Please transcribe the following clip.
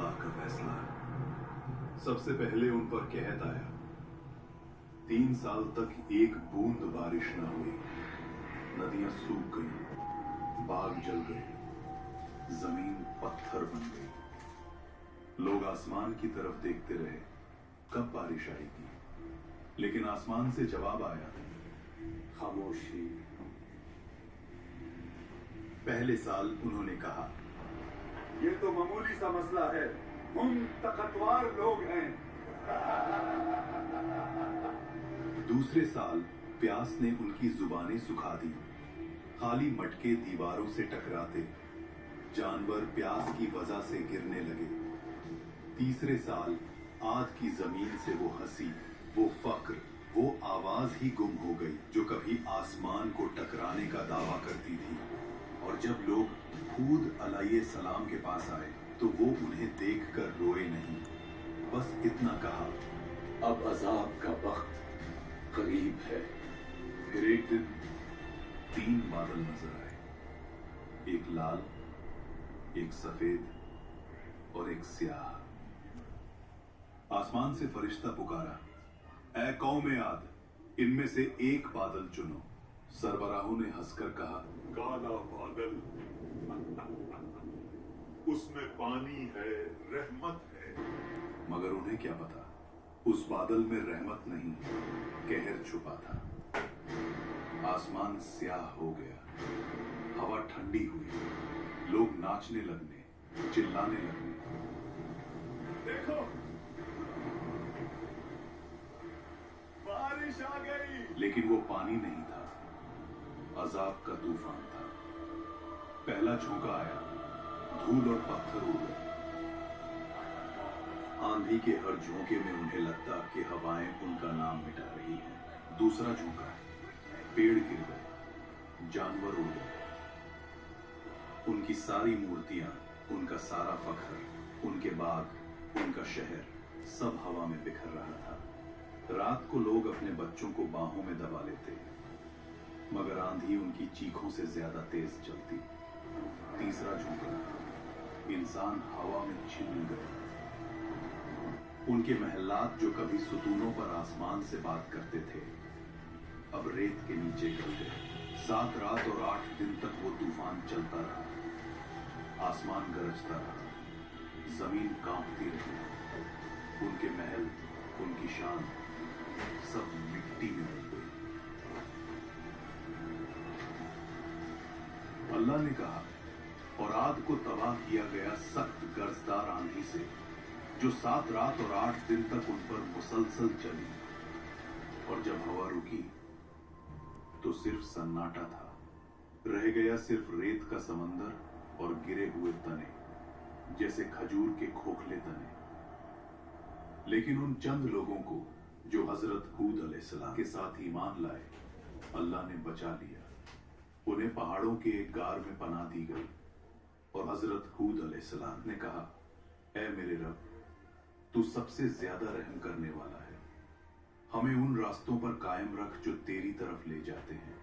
अल्लाह का फैसला है। सबसे पहले उन पर कहत आया, 3 साल तक एक बूंद बारिश न हुई, नदियां सूख गई, बाग जल गए, जमीन पत्थर बन गई। लोग आसमान की तरफ देखते रहे, कब बारिश आएगी, लेकिन आसमान से जवाब आया, खामोशी। पहले साल उन्होंने कहा, ये तो मामूली सा मसला है, हम ताकतवर लोग हैं। दूसरे साल प्यास ने उनकी जुबानें सुखा दी, खाली मटके दीवारों से टकराते, जानवर प्यास की वजह से गिरने लगे। तीसरे साल आग की जमीन से वो हंसी, वो फक्र, वो आवाज ही गुम हो गई जो कभी आसमान को टकराने का दावा करती थी। और जब लोग हूद अलैहिस्सलाम के पास आए तो वो उन्हें देखकर रोए नहीं, बस इतना कहा, अब अजाब का वक्त करीब है। फिर एक दिन 3 बादल नजर आए, एक लाल, एक सफेद और एक स्याह। आसमान से फरिश्ता पुकारा, ऐ कौम आद, इनमें से एक बादल चुनो। सरबराहों ने हंसकर कहा, काला बादल, उसमें पानी है, रहमत है। मगर उन्हें क्या पता, उस बादल में रहमत नहीं, कहर छुपा था। आसमान स्याह हो गया, हवा ठंडी हुई, लोग नाचने लगने, चिल्लाने लगने। देखो, बारिश आ गई। लेकिन वो पानी नहीं था, अजाब का तूफान था। पहला झोंका आया, धूल और पत्थर उड़ गए। आंधी के हर झोंके में उन्हें लगता कि हवाएं उनका नाम मिटा रही हैं। दूसरा झोंका, पेड़ गिर गए, जानवर उड़ गए। उनकी सारी मूर्तियां, उनका सारा फख्र, उनके बाग, उनका शहर, सब हवा में बिखर रहा था। रात को लोग अपने बच्चों को बाहों में दबा लेते, मगर आंधी उनकी चीखों से ज्यादा तेज चलती। तीसरा झोंका, इंसान हवा में छिन गए। उनके महलात जो कभी सुतूनों पर आसमान से बात करते थे, अब रेत के नीचे गिरते। 7 रात और 8 दिन तक वो तूफान चलता रहा। आसमान गरजता रहा, जमीन कांपती रही। उनके महल, उनकी शान, सब मिट्टी में मिल गई। अल्लाह ने कहा, और आद को तबाह किया गया सख्त गरजदार आंधी से, जो 7 रात और 8 दिन तक उन पर मुसलसल चली। और जब हवा रुकी तो सिर्फ सन्नाटा था, रह गया सिर्फ रेत का समंदर और गिरे हुए तने, जैसे खजूर के खोखले तने। लेकिन उन चंद लोगों को जो हजरत हूद अलैहिस्सलाम के साथ ईमान लाए, अल्लाह ने बचा लिया। उन्हें पहाड़ों के एक गार में पनाह दी गई और हजरत हूद अलैहिस्सलाम ने कहा, ऐ मेरे रब, तू सबसे ज्यादा रहम करने वाला है, हमें उन रास्तों पर कायम रख जो तेरी तरफ ले जाते हैं।